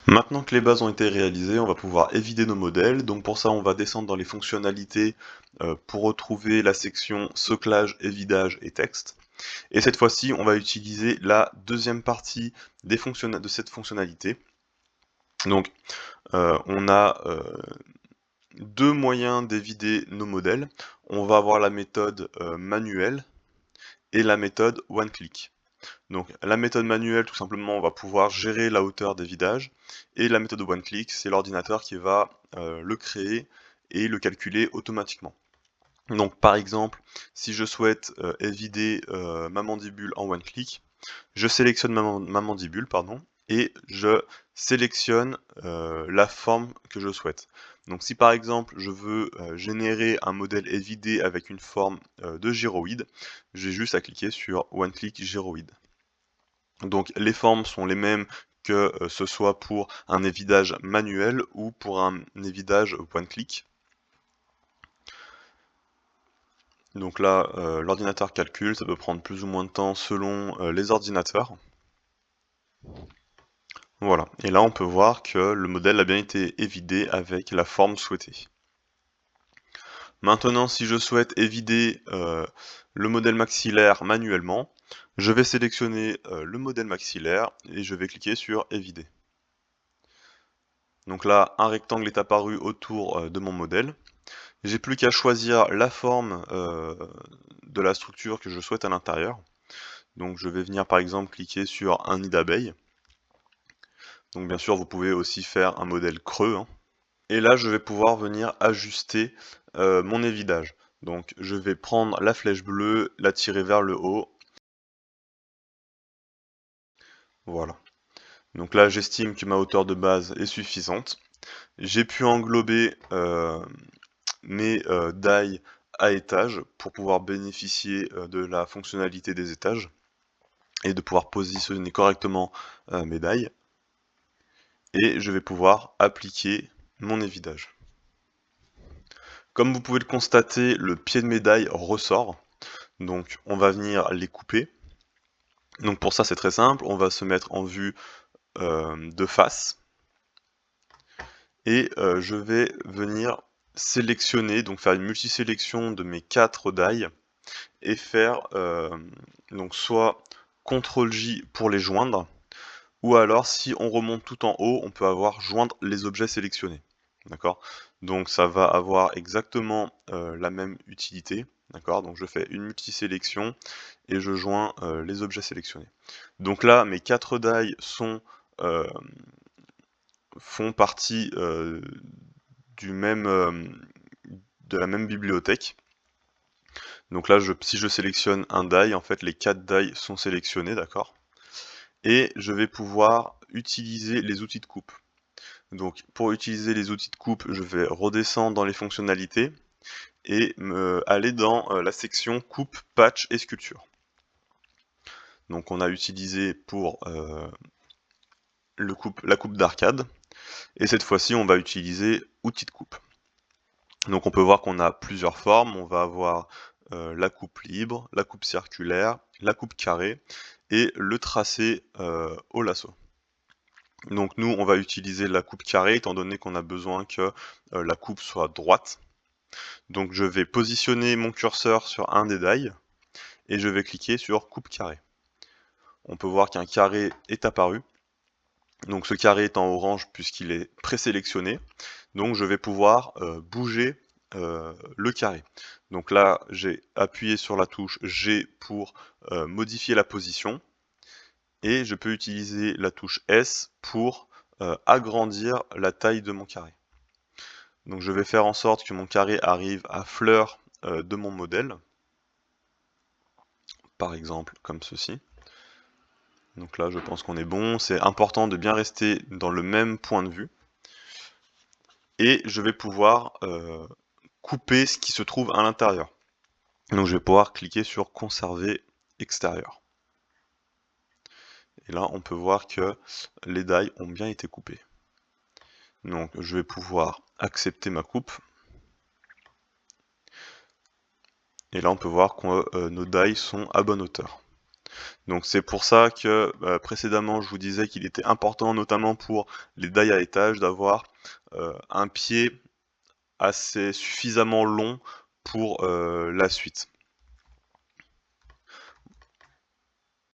Maintenant que les bases ont été réalisées, on va pouvoir évider nos modèles. Donc pour ça, on va descendre dans les fonctionnalités pour retrouver la section soclage, évidage et texte. Et cette fois-ci, on va utiliser la deuxième partie de cette fonctionnalité. Donc on a deux moyens d'évider nos modèles. On va avoir la méthode manuelle et la méthode one-click. Donc la méthode manuelle, tout simplement, on va pouvoir gérer la hauteur des vidages, et la méthode one-click, c'est l'ordinateur qui va le créer et le calculer automatiquement. Donc par exemple, si je souhaite évider ma mandibule en one-click, je sélectionne ma mandibule, pardon, et je sélectionne la forme que je souhaite. Donc si par exemple je veux générer un modèle évidé avec une forme de gyroïde, j'ai juste à cliquer sur One Click Gyroïde. Donc les formes sont les mêmes que ce soit pour un évidage manuel ou pour un évidage point click. Donc là, l'ordinateur calcule, ça peut prendre plus ou moins de temps selon les ordinateurs. Voilà, et là on peut voir que le modèle a bien été évidé avec la forme souhaitée. Maintenant, si je souhaite évider le modèle maxillaire manuellement, je vais sélectionner le modèle maxillaire et je vais cliquer sur évider. Donc là, un rectangle est apparu autour de mon modèle. J'ai plus qu'à choisir la forme de la structure que je souhaite à l'intérieur. Donc je vais venir par exemple cliquer sur un nid d'abeille. Donc bien sûr, vous pouvez aussi faire un modèle creux, hein. Et là, je vais pouvoir venir ajuster mon évidage. Donc je vais prendre la flèche bleue, la tirer vers le haut. Voilà. Donc là, j'estime que ma hauteur de base est suffisante. J'ai pu englober mes die à étage pour pouvoir bénéficier de la fonctionnalité des étages et de pouvoir positionner correctement mes die. Et je vais pouvoir appliquer mon évidage. Comme vous pouvez le constater, le pied de médaille ressort, donc on va venir les couper. Donc pour ça c'est très simple, on va se mettre en vue de face, et je vais venir sélectionner, donc faire une multisélection de mes 4 die, et faire donc soit CTRL-J pour les joindre, ou alors si on remonte tout en haut, on peut avoir joindre les objets sélectionnés. D'accord? Donc ça va avoir exactement la même utilité. D'accord? Donc je fais une multisélection et je joins les objets sélectionnés. Donc là, mes 4 die font partie de la même bibliothèque. Donc là, si je sélectionne un die, en fait les 4 die sont sélectionnés, d'accord? Et je vais pouvoir utiliser les outils de coupe. Donc pour utiliser les outils de coupe, je vais redescendre dans les fonctionnalités et aller dans la section coupe, patch et sculpture. Donc on a utilisé pour la coupe d'arcade, et cette fois-ci on va utiliser outils de coupe. Donc on peut voir qu'on a plusieurs formes, on va avoir la coupe libre, la coupe circulaire, la coupe carrée et le tracé au lasso. Donc nous, on va utiliser la coupe carrée étant donné qu'on a besoin que la coupe soit droite. Donc je vais positionner mon curseur sur un des die et je vais cliquer sur coupe carrée. On peut voir qu'un carré est apparu. Donc ce carré est en orange puisqu'il est présélectionné. Donc je vais pouvoir bouger le carré. Donc là, j'ai appuyé sur la touche G pour modifier la position. Et je peux utiliser la touche S pour agrandir la taille de mon carré. Donc je vais faire en sorte que mon carré arrive à fleur de mon modèle, par exemple comme ceci. Donc là je pense qu'on est bon, c'est important de bien rester dans le même point de vue. Et je vais pouvoir couper ce qui se trouve à l'intérieur. Donc je vais pouvoir cliquer sur conserver extérieur. Et là on peut voir que les die ont bien été coupés. Donc je vais pouvoir accepter ma coupe. Et là on peut voir que nos die sont à bonne hauteur. Donc c'est pour ça que précédemment je vous disais qu'il était important notamment pour les die à étage d'avoir un pied assez suffisamment long pour la suite.